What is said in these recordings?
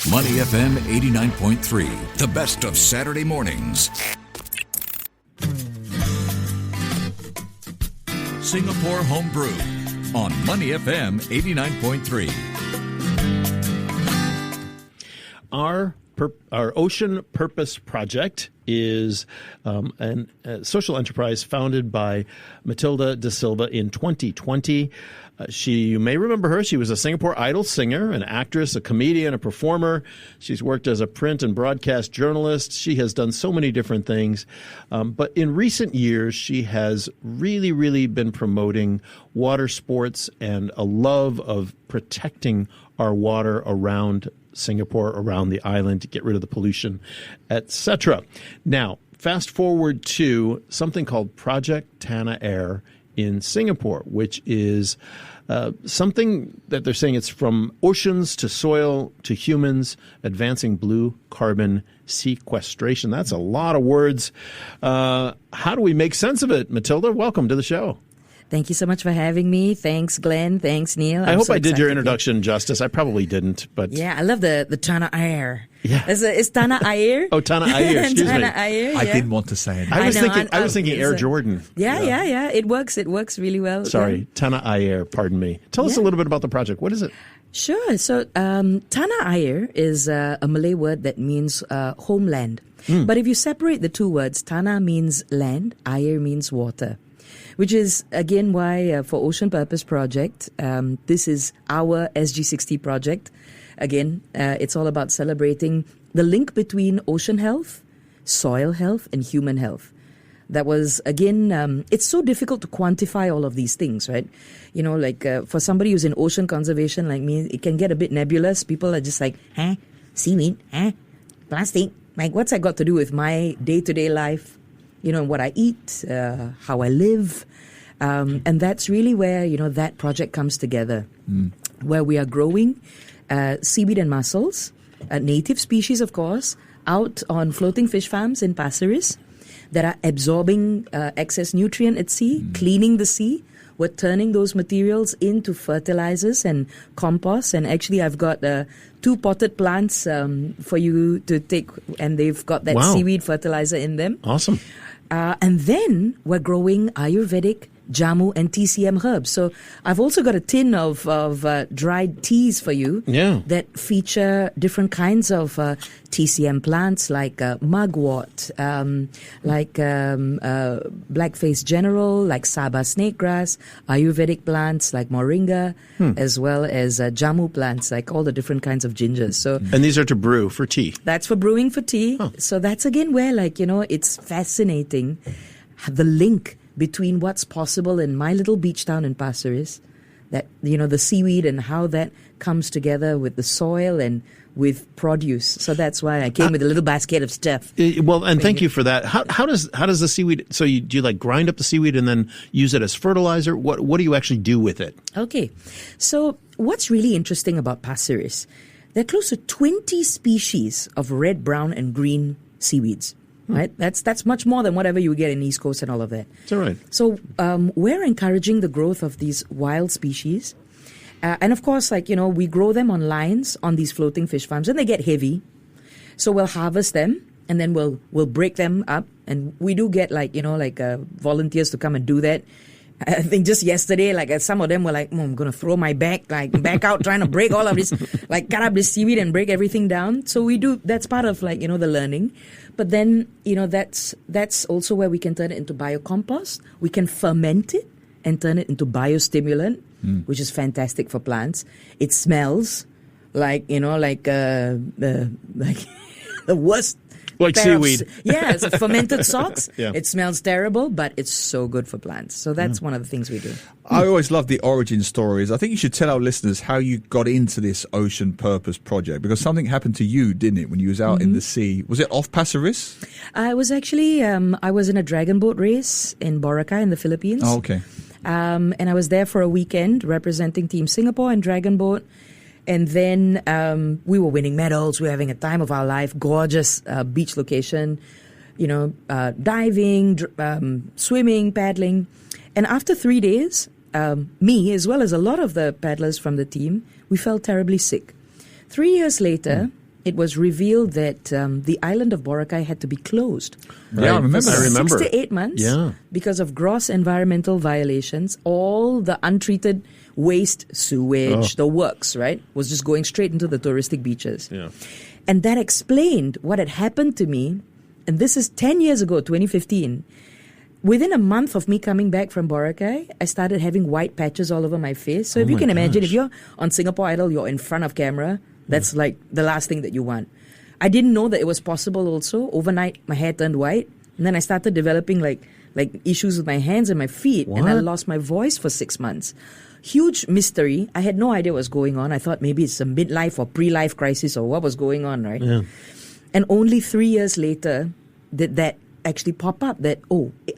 Money FM 89.3, the best of Saturday mornings. Singapore Homebrew on Money FM 89.3. Our Ocean Purpose Project is a social enterprise founded by Matilda Da Silva in 2020. You may remember her. She was a Singapore Idol singer, an actress, a comedian, a performer. She's worked as a print and broadcast journalist. She has done so many different things. But in recent years, she has really, really been promoting water sports and a love of protecting our water around Singapore, around the island, to get rid of the pollution, etc. Now, fast forward to something called Project Tanah Air in Singapore, which is something that they're saying it's from oceans to soil to humans, advancing blue carbon sequestration. That's a lot of words. How do we make sense of it? Matilda, welcome to the show. Thank you so much for having me. Thanks, Glenn. Thanks, Neil. I hope I did your introduction justice. I probably didn't, but yeah, I love the Tanah Air. Yeah, it's Tanah Air. Oh, Tanah Air. Excuse me. Tanah Air, yeah. I didn't want to say it. I was thinking Air Jordan. Yeah. It works really well. Sorry, Tanah Air. Pardon me. Tell us a little bit about the project. What is it? Sure. So Tanah Air is a Malay word that means homeland. But if you separate the two words, Tanah means land, Air means water. Which is, again, why for Ocean Purpose Project, this is our SG60 project. Again, it's all about celebrating the link between ocean health, soil health, and human health. That was, again, it's so difficult to quantify all of these things, right? You know, like for somebody who's in ocean conservation like me, it can get a bit nebulous. People are just like, seaweed, plastic. Like, what's that got to do with my day-to-day life? You know, what I eat, how I live. And that's really where, that project comes together, where we are growing seaweed and mussels, native species, of course, out on floating fish farms in Pasir that are absorbing excess nutrient at sea, cleaning the sea. We're turning those materials into fertilizers and compost. And actually, I've got 2 potted plants for you to take, and they've got that seaweed fertilizer in them. Awesome. And then we're growing Ayurvedic, jamu, and TCM herbs. So I've also got a tin of dried teas for you that feature different kinds of TCM plants like mugwort, like blackface general, like Sabah snake grass, Ayurvedic plants like moringa, as well as jamu plants, like all the different kinds of gingers. So, and these are to brew for tea. That's for brewing for tea. Oh. So that's again where, it's fascinating, the link between what's possible in my little beach town in Pasir, that, the seaweed and how that comes together with the soil and with produce. So that's why I came with a little basket of stuff. Well, and thank you for that. How does the seaweed, so do you grind up the seaweed and then use it as fertilizer? What do you actually do with it? Okay. So what's really interesting about Pasir is there are close to 20 species of red, brown, and green seaweeds. Right, that's much more than whatever you get in East Coast and all of that. That's all right. So we're encouraging the growth of these wild species, and of course, we grow them on lines on these floating fish farms, and they get heavy. So we'll harvest them, and then we'll break them up, and we do get volunteers to come and do that. I think just yesterday, some of them were like, I'm going to throw my back out trying to break all of this, cut up this seaweed and break everything down. So we do, that's part of the learning. But then, that's also where we can turn it into biocompost. We can ferment it and turn it into biostimulant, which is fantastic for plants. It smells like the worst. Like seaweed. It's a fermented socks. Yeah. It smells terrible, but it's so good for plants. So that's one of the things we do. I always love the origin stories. I think you should tell our listeners how you got into this Ocean Purpose Project, because something happened to you, didn't it, when you was out in the sea? Was it off Pasir? I was actually, I was in a dragon boat race in Boracay in the Philippines. Oh, okay. And I was there for a weekend representing Team Singapore and Dragon Boat. And then we were winning medals. We were having a time of our life. Gorgeous beach location, diving, swimming, paddling. And after 3 days, me, as well as a lot of the paddlers from the team, we felt terribly sick. 3 years later, it was revealed that the island of Boracay had to be closed. Yeah, I remember. I remember. 6 to 8 months. Yeah. Because of gross environmental violations, all the untreated waste, sewage, the works, right, was just going straight into the touristic beaches. Yeah. And that explained what had happened to me. And this is 10 years ago, 2015. Within a month of me coming back from Boracay, I started having white patches all over my face. So if you can imagine, if you're on Singapore Idol, you're in front of camera, that's like the last thing that you want. I didn't know that it was possible also. Overnight, my hair turned white. And then I started developing like issues with my hands and my feet. And I lost my voice for 6 months. Huge mystery. I had no idea what was going on. I thought maybe it's a midlife or pre-life crisis or what was going on, right? Yeah. And only 3 years later did that actually pop up that,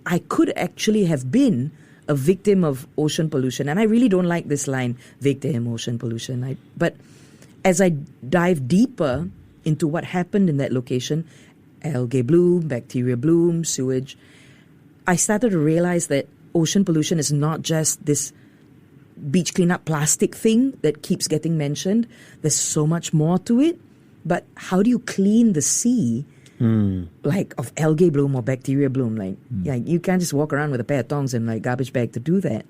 I could actually have been a victim of ocean pollution. And I really don't like this line, victim, ocean pollution. But as I dive deeper into what happened in that location, algae bloom, bacteria bloom, sewage, I started to realize that ocean pollution is not just this beach cleanup plastic thing that keeps getting mentioned. There's so much more to it. But how do you clean the sea like of algae bloom or bacteria bloom? Like you can't just walk around with a pair of tongs and like garbage bag to do that.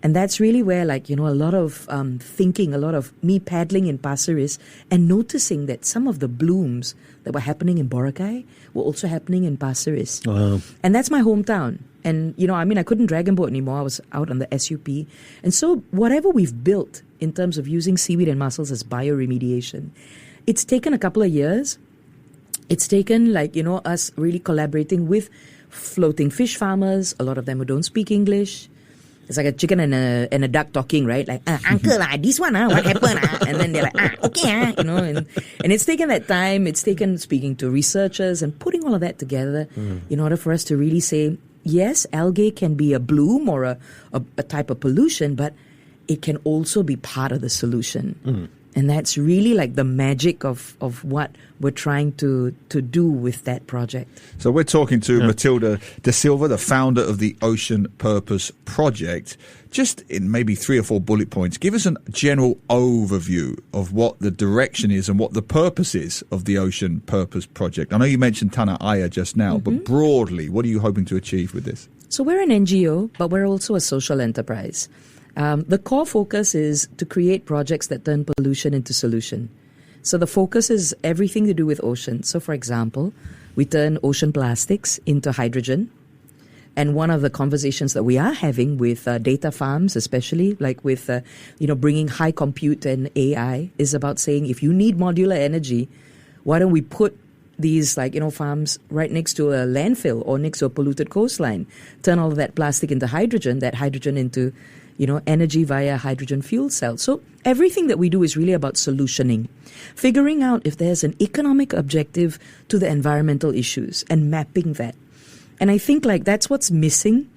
And that's really where a lot of thinking, a lot of me paddling in Pasir and noticing that some of the blooms that were happening in Boracay were also happening in Pasir. Wow. And that's my hometown. And, I couldn't dragon boat anymore. I was out on the SUP. And so whatever we've built in terms of using seaweed and mussels as bioremediation, it's taken a couple of years. It's taken us really collaborating with floating fish farmers, a lot of them who don't speak English. It's like a chicken and a duck talking, right? Like, uncle, this one, what happened? And then they're like, okay, and it's taken that time. It's taken speaking to researchers and putting all of that together in order for us to really say, yes, algae can be a bloom or a type of pollution, but it can also be part of the solution. And that's really like the magic of what we're trying to do with that project. So we're talking to Matilda De Silva, the founder of the Ocean Purpose Project. Just in maybe 3 or 4 bullet points, give us a general overview of what the direction is and what the purpose is of the Ocean Purpose Project. I know you mentioned Tanah Air just now, but broadly, what are you hoping to achieve with this? So we're an NGO, but we're also a social enterprise. The core focus is to create projects that turn pollution into solution. So the focus is everything to do with ocean. So for example, we turn ocean plastics into hydrogen. And one of the conversations that we are having with data farms, especially like with, bringing high compute and AI, is about saying if you need modular energy, why don't we put these farms right next to a landfill or next to a polluted coastline, turn all of that plastic into hydrogen, that hydrogen into energy via hydrogen fuel cells. So everything that we do is really about solutioning, figuring out if there's an economic objective to the environmental issues and mapping that. And I think that's what's missing.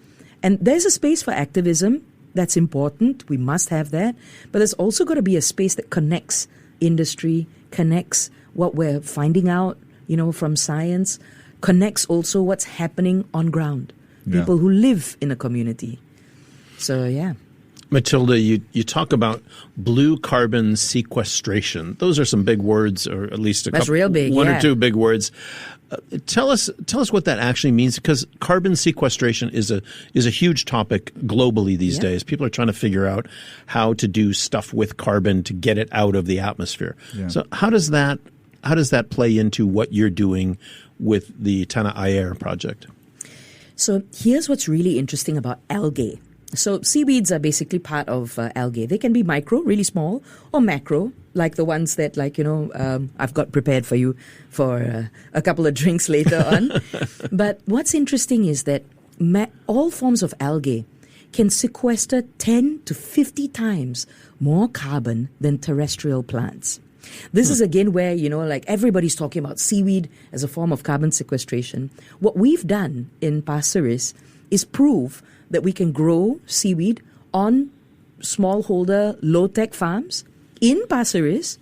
And there's a space for activism that's important. We must have that. But there's also got to be a space that connects industry, connects what we're finding out, from science, connects also what's happening on ground. People who live in a community. So, yeah. Matilda, you talk about blue carbon sequestration. Those are some big words, or at least That's real big, one or two big words. Tell us what that actually means, because carbon sequestration is a huge topic globally these days. People are trying to figure out how to do stuff with carbon to get it out of the atmosphere. Yeah. So how does that play into what you're doing with the Tanah Air project? So here's what's really interesting about algae. So seaweeds are basically part of algae. They can be micro, really small, or macro, like the ones that I've got prepared for you for a couple of drinks later on. But what's interesting is that all forms of algae can sequester 10 to 50 times more carbon than terrestrial plants. This is again where, everybody's talking about seaweed as a form of carbon sequestration. What we've done in Pasir is prove that we can grow seaweed on smallholder, low-tech farms in Pasir,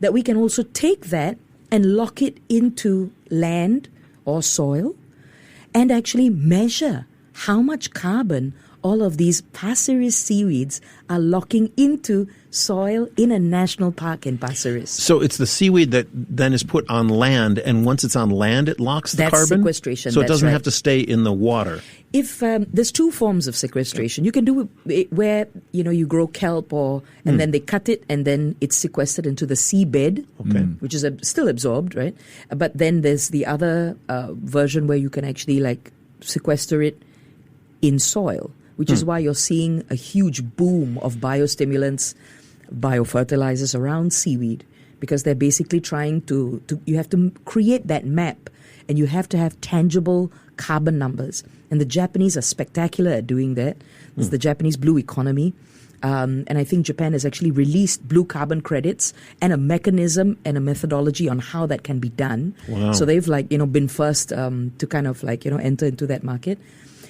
that we can also take that and lock it into land or soil and actually measure how much carbon all of these Pasir seaweeds are locking into soil in a national park in Pasir. So it's the seaweed that then is put on land, and once it's on land, it locks the That's carbon? sequestration, So it that's doesn't right. have to stay in the water. If there's two forms of sequestration, you can do it where you grow kelp, and then they cut it, and then it's sequestered into the seabed, which is still absorbed, right? But then there's the other version where you can actually like sequester it in soil, which is why you're seeing a huge boom of biostimulants, biofertilizers around seaweed, because they're basically trying to you have to create that map, and you have to have tangible carbon numbers. And the Japanese are spectacular at doing that. It's the Japanese blue economy. And I think Japan has actually released blue carbon credits and a mechanism and a methodology on how that can be done. Wow. So they've been first to kind of enter into that market.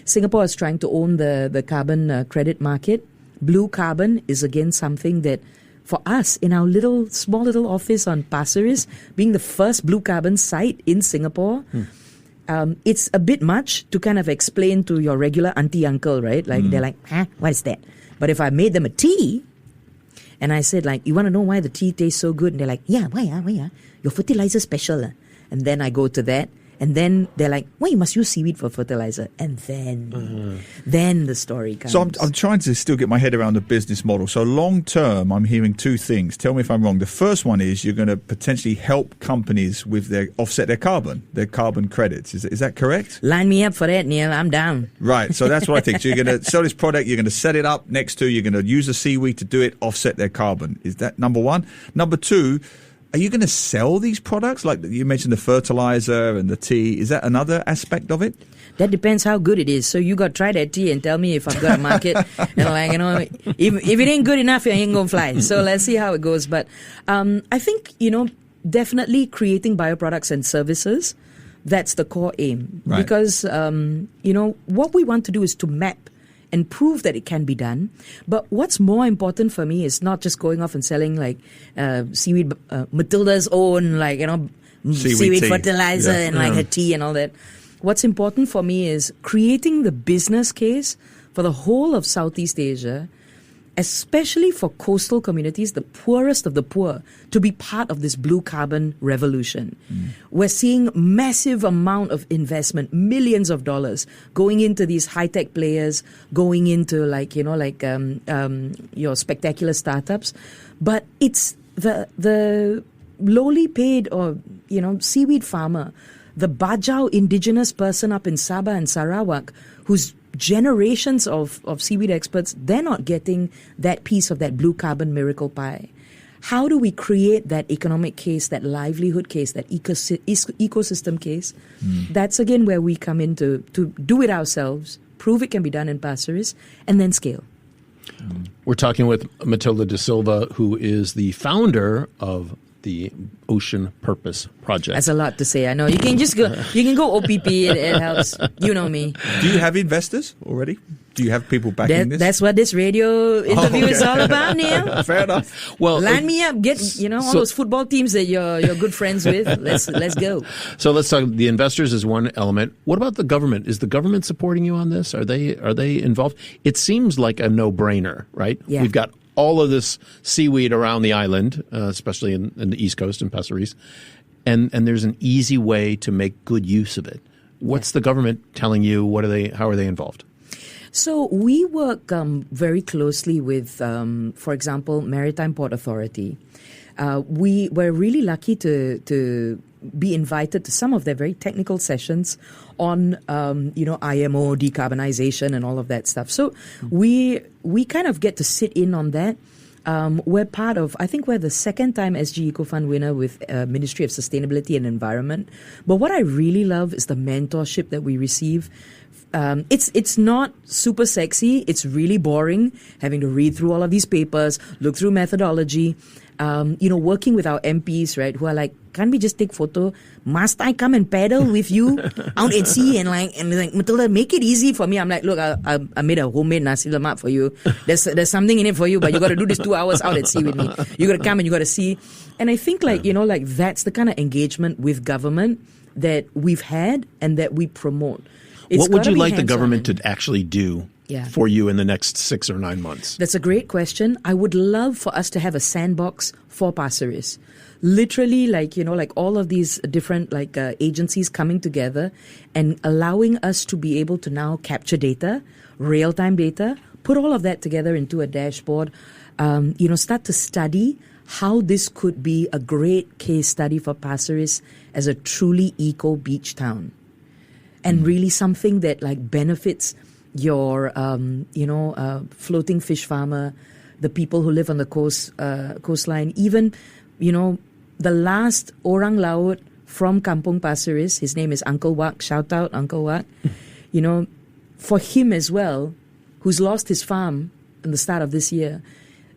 Singapore is trying to own the carbon credit market. Blue carbon is again something that for us in our small little office on Pasir, being the first blue carbon site in Singapore, it's a bit much to kind of explain to your regular auntie uncle, right? Like they're like, what is that? But if I made them a tea and I said like, you want to know why the tea tastes so good? And they're like, yeah, why? Your fertilizer special. And then I go to that. And then they're like, well, you must use seaweed for fertilizer. And then the story comes. So I'm trying to still get my head around the business model. So long term, I'm hearing two things. Tell me if I'm wrong. The first one is you're going to potentially help companies with offset their carbon credits. Is that correct? Line me up for that, Neil. I'm down. Right. So that's what I think. So you're going to sell this product. You're going to set it up next to, you're going to use the seaweed to do it, offset their carbon. Is that number one? Number two, are you going to sell these products? Like you mentioned the fertilizer and the tea. Is that another aspect of it? That depends how good it is. So you got to try that tea and tell me if I've got a market. And if it ain't good enough, it ain't going to fly. So let's see how it goes. But I think, definitely creating bioproducts and services, that's the core aim. Right. Because, what we want to do is to map and prove that it can be done. But what's more important for me is not just going off and selling like seaweed, Matilda's own seaweed tea. fertilizer and like her tea and all that. What's important for me is creating the business case for the whole of Southeast Asia, especially for coastal communities, the poorest of the poor, to be part of this blue carbon revolution. We're seeing massive amount of investment, millions of dollars going into these high-tech players, going into your spectacular startups. But it's the lowly paid or, seaweed farmer, the Bajau indigenous person up in Sabah and Sarawak, who's generations of seaweed experts, they're not getting that piece of that blue carbon miracle pie. How do we create that economic case, that livelihood case, that ecosystem case? That's again where we come in to do it ourselves, prove it can be done in Pasir, and then scale. We're talking with Matilda De Silva, who is the founder of the Ocean Purpose Project. That's a lot to say. I know. You can just go. You can go OPP. It helps. You know me. Do you have investors already? Do you have people backing this? That's what this radio interview is all about, Neil. Fair enough. Well, line me up. Get all those football teams that you're good friends with. Let's go. So let's talk. The investors is one element. What about the government? Is the government supporting you on this? Are they involved? It seems like a no-brainer, right? Yeah. We've got all of this seaweed around the island, especially in the East Coast in Pasir, and there's an easy way to make good use of it. What's the government telling you? How are they involved? So we work very closely with, for example, Maritime Port Authority. We're really lucky to be invited to some of their very technical sessions on, IMO, decarbonization and all of that stuff. So we kind of get to sit in on that. We're part of, I think we're the second time SG EcoFund winner with Ministry of Sustainability and Environment. But what I really love is the mentorship that we receive. It's not super sexy. It's really boring having to read through all of these papers, look through methodology, working with our MPs, right, who are like, can't we just take photo? Must I come and paddle with you out at sea? And Matilda, make it easy for me. I'm like, look, I made a homemade nasi lemak for you. There's something in it for you, but you got to do this 2 hours out at sea with me. You got to come and you got to see. And I think that's the kind of engagement with government that we've had and that we promote. What would you like the government to actually do for you in the next 6 or 9 months? That's a great question. I would love for us to have a sandbox for Pasiris. Literally, like all of these different agencies coming together and allowing us to be able to now capture data, real-time data, put all of that together into a dashboard, start to study how this could be a great case study for Pasiris as a truly eco beach town. And really something that benefits your, floating fish farmer, the people who live on the coastline, even, the last orang laut from Kampung Pasiris, his name is Uncle Wak, shout out Uncle Wak, for him as well, who's lost his farm in the start of this year,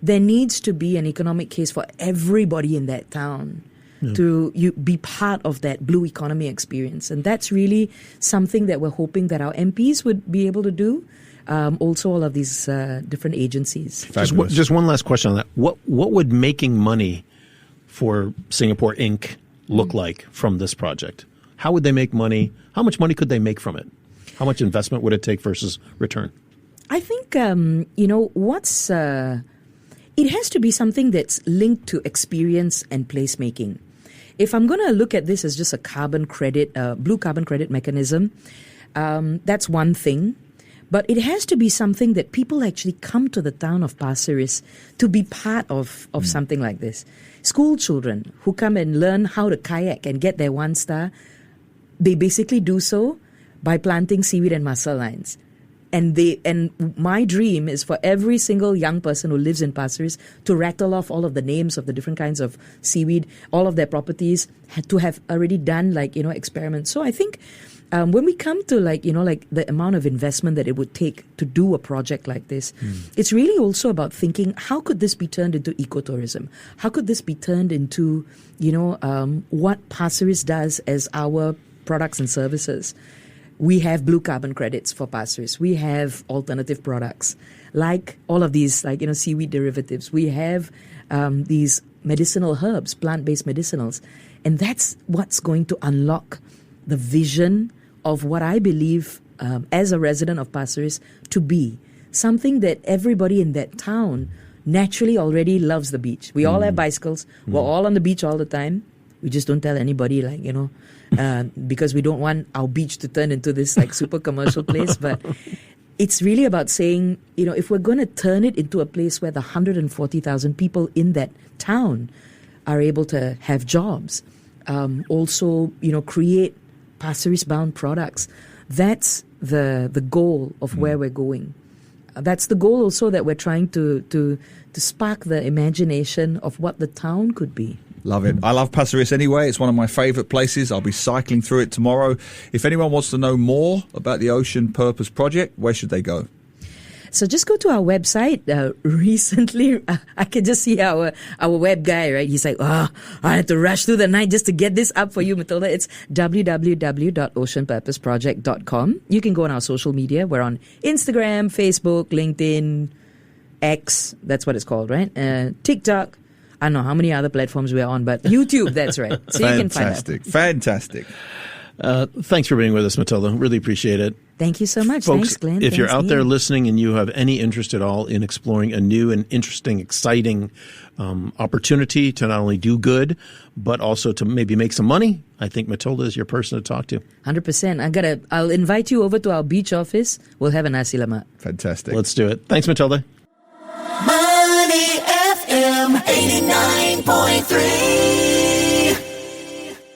there needs to be an economic case for everybody in that town to be part of that blue economy experience. And that's really something that we're hoping that our MPs would be able to do. Also all of these different agencies. Just one last question on that. What would making money for Singapore Inc. look like from this project? How would they make money? How much money could they make from it? How much investment would it take versus return? I think, it has to be something that's linked to experience and placemaking. If I'm going to look at this as just a carbon credit, blue carbon credit mechanism, that's one thing. But it has to be something that people actually come to the town of Pasiris to be part of something like this. School children who come and learn how to kayak and get their 1 star, they basically do so by planting seaweed and mussel lines. And my dream is for every single young person who lives in Pasiris to rattle off all of the names of the different kinds of seaweed, all of their properties, to have already done experiments. So I think when we come to the amount of investment that it would take to do a project like this, it's really also about thinking, how could this be turned into ecotourism? How could this be turned into what Pasiris does as our products and services? We have blue carbon credits for Pasiris. We have alternative products like all of these, seaweed derivatives. We have these medicinal herbs, plant-based medicinals. And that's what's going to unlock the vision of what I believe as a resident of Pasiris to be. Something that everybody in that town naturally already loves the beach. We all have bicycles. We're all on the beach all the time. We just don't tell anybody, because we don't want our beach to turn into this super commercial place. But it's really about saying, if we're going to turn it into a place where the 140,000 people in that town are able to have jobs, also, create Pasiris-bound products, that's the goal of where we're going. That's the goal also that we're trying to spark the imagination of what the town could be. Love it. I love Pasiris anyway. It's one of my favourite places. I'll be cycling through it tomorrow. If anyone wants to know more about the Ocean Purpose Project, where should they go? So just go to our website. Recently, I can just see our web guy, right? He's like, I had to rush through the night just to get this up for you, Matilda. It's www.oceanpurposeproject.com. You can go on our social media. We're on Instagram, Facebook, LinkedIn, X. That's what it's called, right? TikTok. I don't know how many other platforms we're on, but YouTube, that's right. So you can find out. Fantastic. Thanks for being with us, Matilda. Really appreciate it. Thank you so much. Folks, thanks, Glenn. If you're Thanks, out there Ian. listening and you have any interest at all in exploring a new and interesting, exciting opportunity to not only do good, but also to maybe make some money, I think Matilda is your person to talk to. 100%. I'll invite you over to our beach office. We'll have a nasi lemak. Fantastic. Let's do it. Thanks, Matilda. Money FM 89.3.